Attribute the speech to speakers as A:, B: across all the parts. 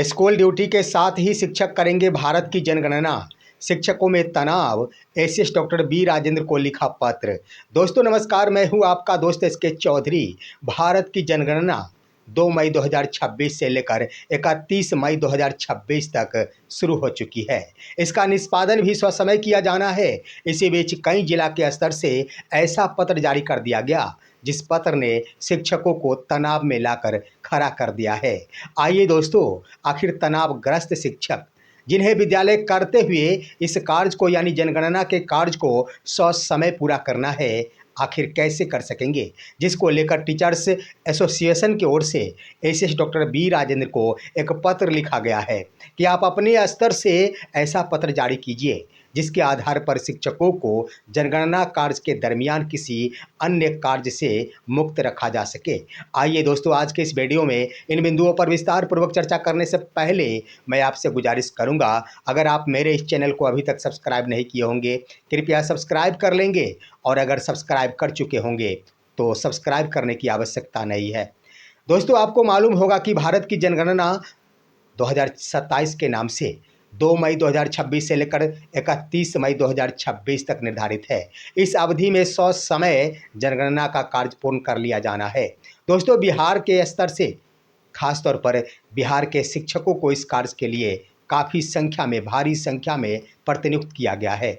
A: School duty के साथ ही शिक्षक करेंगे भारत की जनगणना। शिक्षकों में तनाव, एसीएस डॉक्टर बी राजेंद्र को लिखा पत्र। दोस्तों नमस्कार, मैं हूं आपका दोस्त एसके चौधरी। भारत की जनगणना 2 मई 2026 से लेकर 31 मई 2026 तक शुरू हो चुकी है। इसका निष्पादन भी स्वसमय किया जाना है। इसी बीच कई जिला के स्तर से ऐसा पत्र जारी कर दिया गया जिस पत्र ने शिक्षकों को तनाव में लाकर खड़ा कर दिया है। आइए दोस्तों, आखिर तनावग्रस्त शिक्षक जिन्हें विद्यालय करते हुए इस कार्य को यानी जनगणना के कार्य को समय पूरा करना है, आखिर कैसे कर सकेंगे, जिसको लेकर टीचर्स एसोसिएशन की ओर से एसीएस डॉक्टर बी राजेंद्र को एक पत्र लिखा गया है कि आप अपने स्तर से ऐसा पत्र जारी कीजिए जिसके आधार पर शिक्षकों को जनगणना कार्य के दरमियान किसी अन्य कार्य से मुक्त रखा जा सके। आइए दोस्तों, आज के इस वीडियो में इन बिंदुओं पर विस्तार पूर्वक चर्चा करने से पहले मैं आपसे गुजारिश करूंगा, अगर आप मेरे इस चैनल को अभी तक सब्सक्राइब नहीं किए होंगे कृपया सब्सक्राइब कर लेंगे, और अगर सब्सक्राइब कर चुके होंगे तो सब्सक्राइब करने की आवश्यकता नहीं है। दोस्तों, आपको मालूम होगा कि भारत की जनगणना 2027 के नाम से 2 मई 2026 से लेकर 31 मई 2026 तक निर्धारित है। इस अवधि में 100 समय जनगणना का कार्य पूर्ण कर लिया जाना है। दोस्तों, बिहार के स्तर से खासतौर पर बिहार के शिक्षकों को इस कार्य के लिए काफ़ी संख्या में, भारी संख्या में प्रतिनियुक्त किया गया है।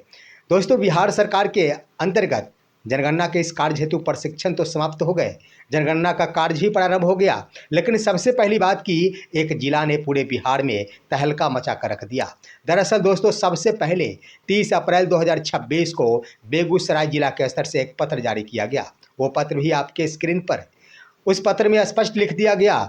A: दोस्तों, बिहार सरकार के अंतर्गत जनगणना के इस कार्य हेतु प्रशिक्षण तो समाप्त हो गए, जनगणना का कार्य भी प्रारंभ हो गया, लेकिन सबसे पहली बात की एक जिला ने पूरे बिहार में तहलका मचा कर रख दिया। दरअसल दोस्तों, सबसे पहले 30 अप्रैल 2026 को बेगूसराय जिला के स्तर से एक पत्र जारी किया गया। वो पत्र भी आपके स्क्रीन पर। उस पत्र में स्पष्ट लिख दिया गया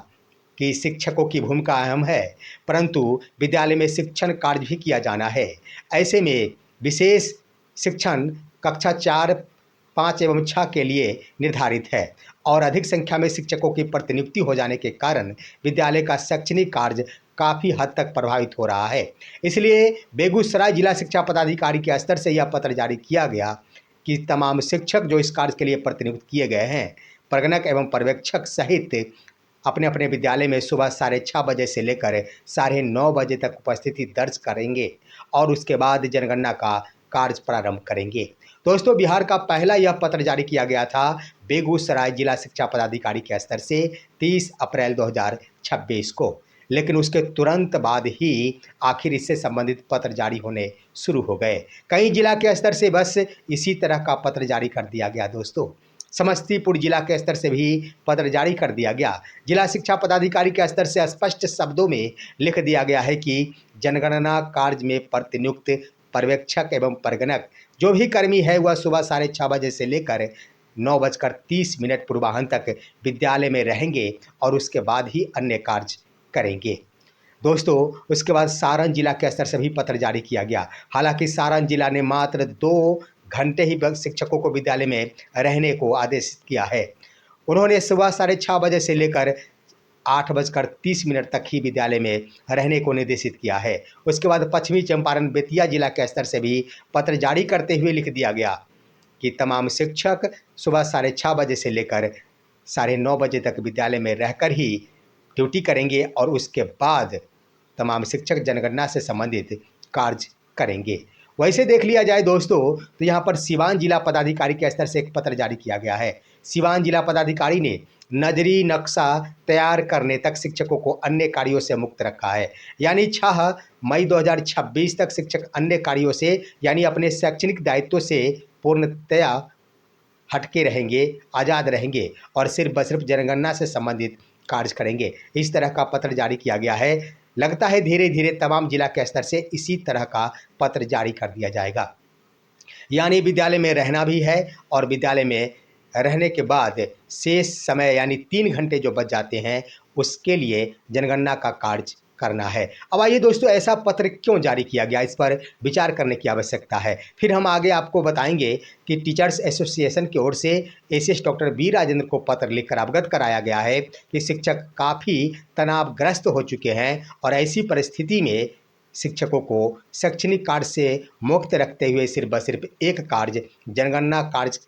A: कि शिक्षकों की भूमिका अहम है, परंतु विद्यालय में शिक्षण कार्य भी किया जाना है। ऐसे में विशेष शिक्षण कक्षा 4, 5 एवं 6 के लिए निर्धारित है, और अधिक संख्या में शिक्षकों की प्रतिनियुक्ति हो जाने के कारण विद्यालय का शैक्षणिक कार्य काफ़ी हद तक प्रभावित हो रहा है। इसलिए बेगूसराय जिला शिक्षा पदाधिकारी के स्तर से यह पत्र जारी किया गया कि तमाम शिक्षक जो इस कार्य के लिए प्रतिनियुक्त किए गए हैं, प्रगणक एवं पर्यवेक्षक सहित अपने अपने विद्यालय में सुबह 6:30 बजे से लेकर 9:30 बजे तक उपस्थिति दर्ज करेंगे और उसके बाद जनगणना का कार्य प्रारंभ करेंगे। दोस्तों, बिहार का पहला यह पत्र जारी किया गया था बेगूसराय जिला शिक्षा पदाधिकारी के स्तर से 30 अप्रैल 2026 को, लेकिन उसके तुरंत बाद ही आखिर इससे संबंधित पत्र जारी होने शुरू हो गए। कई जिला के स्तर से बस इसी तरह का पत्र जारी कर दिया गया। दोस्तों, समस्तीपुर जिला के स्तर से भी पत्र जारी कर दिया गया। जिला शिक्षा पदाधिकारी के स्तर से स्पष्ट शब्दों में लिख दिया गया है कि जनगणना कार्य में प्रतिनियुक्त पर्यवेक्षक एवं प्रगणक जो भी कर्मी है वह सुबह 6:30 बजे से लेकर 9:30 पूर्वाह्न तक विद्यालय में रहेंगे और उसके बाद ही अन्य कार्य करेंगे। दोस्तों, उसके बाद सारण जिला के स्तर से भी पत्र जारी किया गया। हालांकि सारण जिला ने मात्र 2 घंटे ही शिक्षकों को विद्यालय में रहने को आदेशित किया है। उन्होंने सुबह 6:30 बजे से लेकर 8:30 तक ही विद्यालय में रहने को निर्देशित किया है। उसके बाद पश्चिमी चंपारण बेतिया जिला के स्तर से भी पत्र जारी करते हुए लिख दिया गया कि तमाम शिक्षक सुबह 6:30 बजे से लेकर 9:30 बजे तक विद्यालय में रहकर ही ड्यूटी करेंगे और उसके बाद तमाम शिक्षक जनगणना से संबंधित कार्य करेंगे। वैसे देख लिया जाए दोस्तों, तो यहाँ पर सीवान जिला पदाधिकारी के स्तर से एक पत्र जारी किया गया है। सीवान जिला पदाधिकारी ने नजरी नक्शा तैयार करने तक शिक्षकों को अन्य कार्यों से मुक्त रखा है। यानी 6 मई 2026 तक शिक्षक अन्य कार्यों से यानी अपने शैक्षणिक दायित्वों से पूर्णतया हटके रहेंगे, आज़ाद रहेंगे और सिर्फ व सिर्फ जनगणना से संबंधित कार्य करेंगे। इस तरह का पत्र जारी किया गया है। लगता है धीरे धीरे तमाम जिला के स्तर से इसी तरह का पत्र जारी कर दिया जाएगा। यानी विद्यालय में रहना भी है और विद्यालय में रहने के बाद शेष समय यानी 3 घंटे जो बच जाते हैं उसके लिए जनगणना का कार्य करना है। अब आइए दोस्तों, ऐसा पत्र क्यों जारी किया गया, इस पर विचार करने की आवश्यकता है। फिर हम आगे आपको बताएंगे कि टीचर्स एसोसिएशन की ओर से एसीएस डॉक्टर बी राजेंद्र को पत्र लिखकर अवगत कराया गया है कि शिक्षक काफ़ी तनावग्रस्त हो चुके हैं और ऐसी परिस्थिति में शिक्षकों को शैक्षणिक कार्य से मुक्त रखते हुए सिर्फ व सिर्फ एक कार्य जनगणना कार्य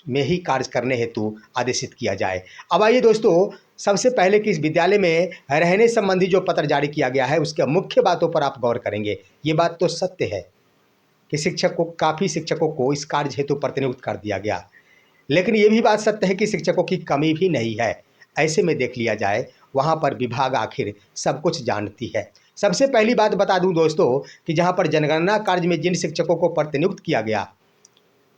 A: में ही कार्य करने हेतु आदेशित किया जाए। अब आइए दोस्तों, सबसे पहले कि इस विद्यालय में रहने संबंधी जो पत्र जारी किया गया है उसके मुख्य बातों पर आप गौर करेंगे। ये बात तो सत्य है कि काफ़ी शिक्षकों को इस कार्य हेतु प्रतिनियुक्त कर दिया गया। लेकिन ये भी बात सत्य है कि शिक्षकों की कमी भी नहीं है। ऐसे में देख लिया जाए वहाँ पर विभाग आखिर सब कुछ जानती है। सबसे पहली बात बता दूं दोस्तों कि जहाँ पर जनगणना कार्य में जिन शिक्षकों को प्रतिनियुक्त किया गया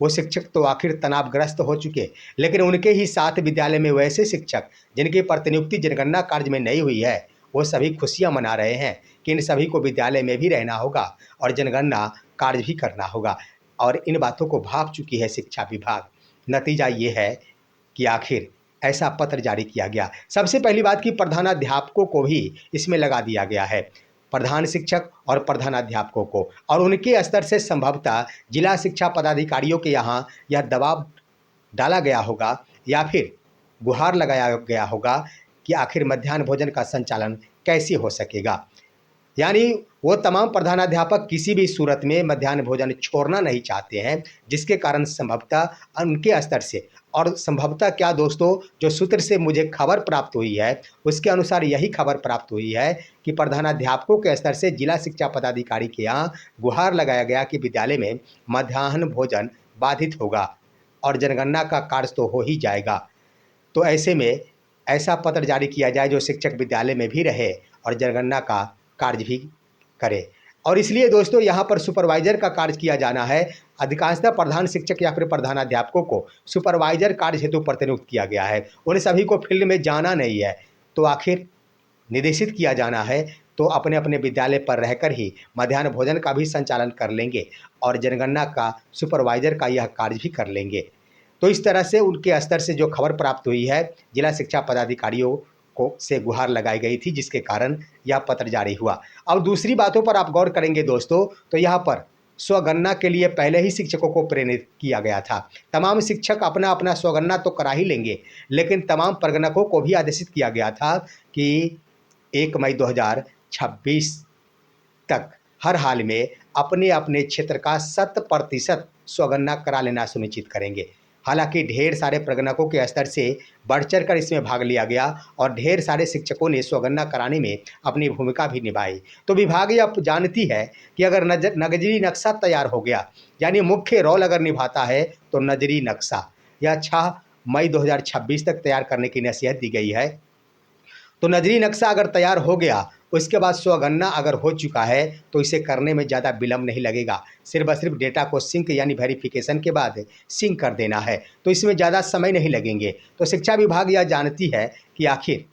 A: वो शिक्षक तो आखिर तनावग्रस्त हो चुके, लेकिन उनके ही साथ विद्यालय में वैसे शिक्षक जिनकी प्रतिनियुक्ति जनगणना कार्य में नहीं हुई है वो सभी खुशियां मना रहे हैं कि इन सभी को विद्यालय में भी रहना होगा और जनगणना कार्य भी करना होगा। और इन बातों को भाप चुकी है शिक्षा विभाग। नतीजा ये है कि आखिर ऐसा पत्र जारी किया गया। सबसे पहली बात कि प्रधानाध्यापकों को भी इसमें लगा दिया गया है, प्रधान शिक्षक और प्रधानाध्यापकों को, और उनके स्तर से संभवतः जिला शिक्षा पदाधिकारियों के यहाँ यह दबाव डाला गया होगा या फिर गुहार लगाया गया होगा कि आखिर मध्याह्न भोजन का संचालन कैसे हो सकेगा। यानी वो तमाम प्रधानाध्यापक किसी भी सूरत में मध्याह्न भोजन छोड़ना नहीं चाहते हैं, जिसके कारण संभवतः उनके स्तर से, और संभवतः क्या दोस्तों, जो सूत्र से मुझे खबर प्राप्त हुई है उसके अनुसार यही खबर प्राप्त हुई है कि प्रधानाध्यापकों के स्तर से जिला शिक्षा पदाधिकारी के यहाँ गुहार लगाया गया कि विद्यालय में मध्याह्न भोजन बाधित होगा और जनगणना का कार्य तो हो ही जाएगा। तो ऐसे में ऐसा पत्र जारी किया जाए जो शिक्षक विद्यालय में भी रहे और जनगणना का कार्य भी करे। और इसलिए दोस्तों यहाँ पर सुपरवाइजर का कार्य किया जाना है। अधिकांशतः प्रधान शिक्षक या फिर प्रधानाध्यापकों को सुपरवाइजर कार्य हेतु प्रतिनियुक्त किया गया है। उन सभी को फील्ड में जाना नहीं है, तो आखिर निर्देशित किया जाना है तो अपने अपने विद्यालय पर रहकर ही मध्याह्न भोजन का भी संचालन कर लेंगे और जनगणना का सुपरवाइजर का यह कार्य भी कर लेंगे। तो इस तरह से उनके स्तर से जो खबर प्राप्त हुई है जिला शिक्षा पदाधिकारियों को से गुहार लगाई गई थी, जिसके कारण यह पत्र जारी हुआ। अब दूसरी बातों पर आप गौर करेंगे दोस्तों, तो यहाँ पर स्वगणना के लिए पहले ही शिक्षकों को प्रेरित किया गया था। तमाम शिक्षक अपना अपना स्वगणना तो करा ही लेंगे, लेकिन तमाम प्रगणकों को भी आदेशित किया गया था कि 1 मई 2026 तक हर हाल में अपने अपने क्षेत्र का 100% स्वगणना करा लेना सुनिश्चित करेंगे। हालांकि ढेर सारे प्रगणकों के स्तर से बढ़ चढ़ कर इसमें भाग लिया गया और ढेर सारे शिक्षकों ने स्वगणना कराने में अपनी भूमिका भी निभाई। तो विभाग यह जानती है कि अगर नजरी नक्शा तैयार हो गया, यानी मुख्य रोल अगर निभाता है तो नजरी नक्शा, यह 6 मई 2026 तक तैयार करने की नसीहत दी गई है। तो नजरी नक्शा अगर तैयार हो गया, उसके बाद स्वगणना अगर हो चुका है तो इसे करने में ज़्यादा विलम्ब नहीं लगेगा। सिर्फ और सिर्फ डेटा को सिंक यानी वेरिफिकेशन के बाद सिंक कर देना है, तो इसमें ज़्यादा समय नहीं लगेंगे। तो शिक्षा विभाग यह जानती है कि आखिर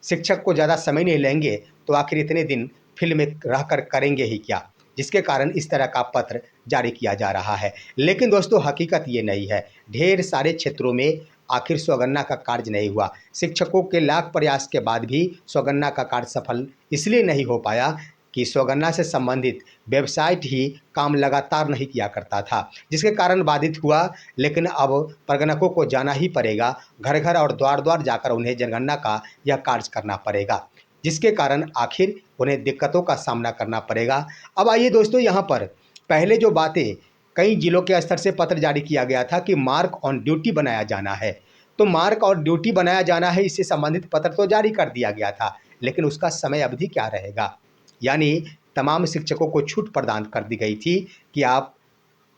A: शिक्षक को ज़्यादा समय नहीं लेंगे तो आखिर इतने दिन फील्ड में रहकर करेंगे ही क्या, जिसके कारण इस तरह का पत्र जारी किया जा रहा है। लेकिन दोस्तों हकीकत ये नहीं है। ढेर सारे क्षेत्रों में आखिर स्वगणना का कार्य नहीं हुआ। शिक्षकों के लाख प्रयास के बाद भी स्वगणना का कार्य सफल इसलिए नहीं हो पाया कि स्वगणना से संबंधित वेबसाइट ही काम लगातार नहीं किया करता था, जिसके कारण बाधित हुआ। लेकिन अब प्रगणकों को जाना ही पड़ेगा, घर घर और द्वार द्वार जाकर उन्हें जनगणना का यह कार्य करना पड़ेगा, जिसके कारण आखिर उन्हें दिक्कतों का सामना करना पड़ेगा। अब आइए दोस्तों, यहाँ पर पहले जो बातें कई जिलों के स्तर से पत्र जारी किया गया था कि मार्क ऑन ड्यूटी बनाया जाना है, तो मार्क ऑन ड्यूटी बनाया जाना है, इससे संबंधित पत्र तो जारी कर दिया गया था, लेकिन उसका समय अवधि क्या रहेगा। यानी तमाम शिक्षकों को छूट प्रदान कर दी गई थी कि आप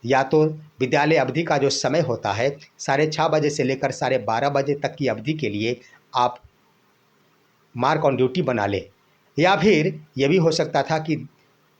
A: या तो विद्यालय अवधि का जो समय होता है 6:30 बजे से लेकर 12:30 बजे तक की अवधि के लिए आप मार्क ऑन ड्यूटी बना ले, या फिर ये भी हो सकता था कि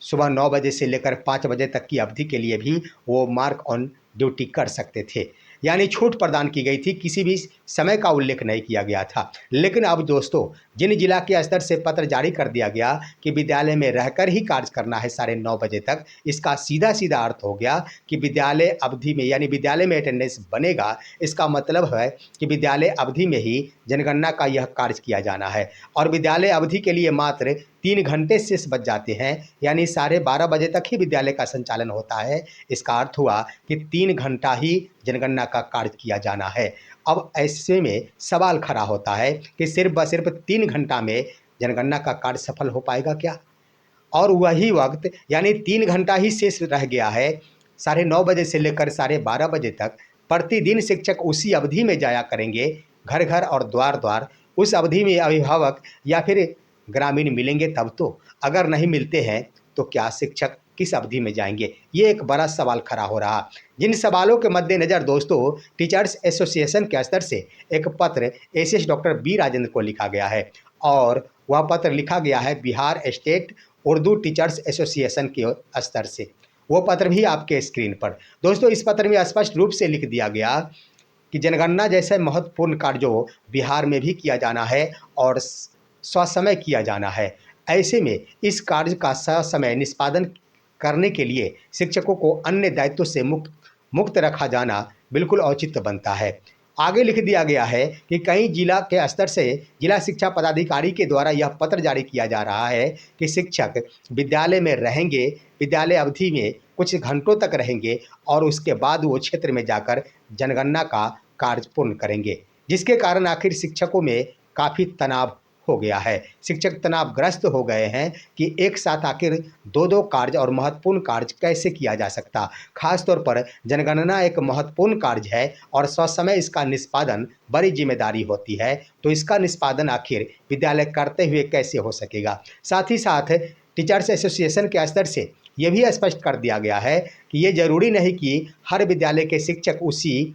A: सुबह 9 बजे से लेकर 5 बजे तक की अवधि के लिए भी वो मार्क ऑन ड्यूटी कर सकते थे। यानी छूट प्रदान की गई थी, किसी भी समय का उल्लेख नहीं किया गया था। लेकिन अब दोस्तों जिन जिला के स्तर से पत्र जारी कर दिया गया कि विद्यालय में रहकर ही कार्य करना है 9:30 बजे तक, इसका सीधा सीधा अर्थ हो गया कि विद्यालय अवधि में, यानी विद्यालय में अटेंडेंस बनेगा। इसका मतलब है कि विद्यालय अवधि में ही जनगणना का यह कार्य किया जाना है और विद्यालय अवधि के लिए मात्र 3 घंटे शेष बच जाते हैं, यानी 12:30 बजे तक ही विद्यालय का संचालन होता है। इसका अर्थ हुआ कि 3 घंटा ही जनगणना का कार्य किया जाना है। अब ऐसे में सवाल खड़ा होता है कि सिर्फ व सिर्फ 3 घंटा में जनगणना का कार्य सफल हो पाएगा क्या। और वही वक्त यानी 3 घंटा ही शेष रह गया है 9:30 बजे से लेकर 12:30 बजे तक। प्रतिदिन शिक्षक उसी अवधि में जाया करेंगे घर घर और द्वार द्वार, उस अवधि में अभिभावक या फिर ग्रामीण मिलेंगे तब तो, अगर नहीं मिलते हैं तो क्या शिक्षक किस अवधि में जाएंगे? ये एक बड़ा सवाल खड़ा हो रहा। जिन सवालों के मद्देनज़र दोस्तों टीचर्स एसोसिएशन के स्तर से एक पत्र एसीएस डॉक्टर बी राजेंद्र को लिखा गया है और वह पत्र लिखा गया है Bihar state Urdu teachers association के स्तर से। वो पत्र भी आपके स्क्रीन पर। दोस्तों इस पत्र में स्पष्ट रूप से लिख दिया गया कि जनगणना जैसे महत्वपूर्ण कार्य जो बिहार में भी किया जाना है और ससमय किया जाना है, ऐसे में इस कार्य का ससमय निष्पादन करने के लिए शिक्षकों को अन्य दायित्वों से मुक्त रखा जाना बिल्कुल औचित्य बनता है। आगे लिख दिया गया है कि कई जिला के स्तर से जिला शिक्षा पदाधिकारी के द्वारा यह पत्र जारी किया जा रहा है कि शिक्षक विद्यालय में रहेंगे, विद्यालय अवधि में कुछ घंटों तक रहेंगे और उसके बाद वो क्षेत्र में जाकर जनगणना का कार्य पूर्ण करेंगे, जिसके कारण आखिर शिक्षकों में काफ़ी तनाव हो गया है। शिक्षक तनावग्रस्त हो गए हैं कि एक साथ आखिर दो दो कार्य और महत्वपूर्ण कार्य कैसे किया जा सकता। खास तौर पर जनगणना एक महत्वपूर्ण कार्य है और ससमय इसका निष्पादन बड़ी जिम्मेदारी होती है, तो इसका निष्पादन आखिर विद्यालय करते हुए कैसे हो सकेगा। साथ ही साथ टीचर्स एसोसिएशन के स्तर से ये भी स्पष्ट कर दिया गया है कि ये जरूरी नहीं कि हर विद्यालय के शिक्षक उसी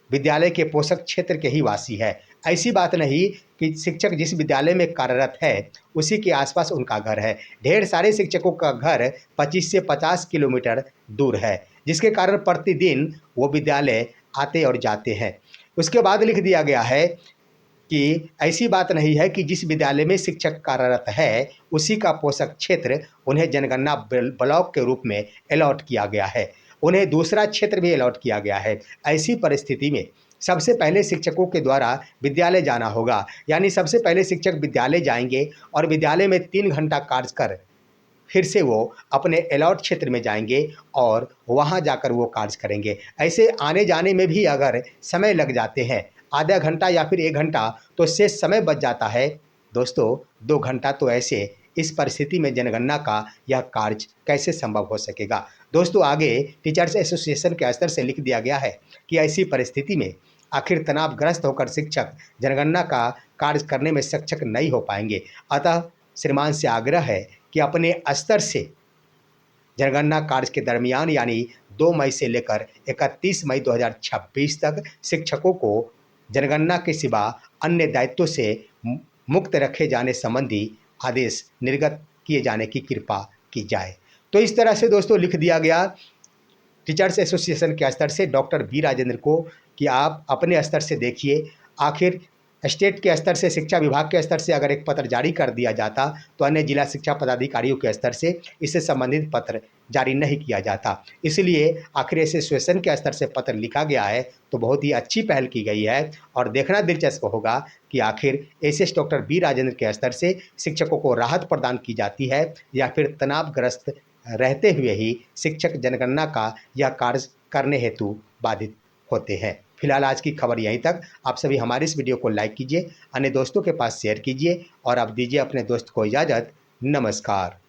A: विद्यालय के पोषक क्षेत्र के ही वासी है। ऐसी बात नहीं कि शिक्षक जिस विद्यालय में कार्यरत है उसी के आसपास उनका घर है। ढेर सारे शिक्षकों का घर 25 से 50 किलोमीटर दूर है, जिसके कारण प्रतिदिन वो विद्यालय आते और जाते हैं। उसके बाद लिख दिया गया है कि ऐसी बात नहीं है कि जिस विद्यालय में शिक्षक कार्यरत है उसी का पोषक क्षेत्र उन्हें जनगणना ब्लॉक के रूप में अलॉट किया गया है, उन्हें दूसरा क्षेत्र भी अलॉट किया गया है। ऐसी परिस्थिति में सबसे पहले शिक्षकों के द्वारा विद्यालय जाना होगा, यानी सबसे पहले शिक्षक विद्यालय जाएंगे और विद्यालय में 3 घंटा कार्य कर फिर से वो अपने अलॉट क्षेत्र में जाएंगे और वहाँ जाकर वो कार्य करेंगे। ऐसे आने जाने में भी अगर समय लग जाते हैं, आधा घंटा या फिर 1 घंटा, तो शेष समय बच जाता है दोस्तों 2 घंटा। तो ऐसे इस परिस्थिति में जनगणना का यह कार्य कैसे संभव हो सकेगा। दोस्तों आगे टीचर्स एसोसिएशन के स्तर से लिख दिया गया है कि ऐसी परिस्थिति में आखिर तनावग्रस्त होकर शिक्षक जनगणना का कार्य करने में सक्षम नहीं हो पाएंगे। अतः श्रीमान से आग्रह है कि अपने स्तर से जनगणना कार्य के दरमियान यानी 2 मई से लेकर 31 मई 2026 तक शिक्षकों को जनगणना के सिवा अन्य दायित्वों से मुक्त रखे जाने संबंधी आदेश निर्गत किए जाने की कृपा की जाए। तो इस तरह से दोस्तों लिख दिया गया टीचर्स एसोसिएशन के स्तर से डॉक्टर बी राजेंद्र को कि आप अपने स्तर से देखिए, आखिर स्टेट के स्तर से शिक्षा विभाग के स्तर से अगर एक पत्र जारी कर दिया जाता तो अन्य जिला शिक्षा पदाधिकारियों के स्तर से इससे संबंधित पत्र जारी नहीं किया जाता। इसलिए आखिर एसोसिएशन के स्तर से पत्र लिखा गया है तो बहुत ही अच्छी पहल की गई है और देखना दिलचस्प होगा कि आखिर एसीएस डॉक्टर बी राजेंद्र के स्तर से शिक्षकों को राहत प्रदान की जाती है या फिर तनावग्रस्त रहते हुए ही शिक्षक जनगणना का यह कार्य करने हेतु बाधित होते हैं। फिलहाल आज की खबर यहीं तक। आप सभी हमारे इस वीडियो को लाइक कीजिए, अन्य दोस्तों के पास शेयर कीजिए और आप दीजिए अपने दोस्त को इजाज़त। नमस्कार।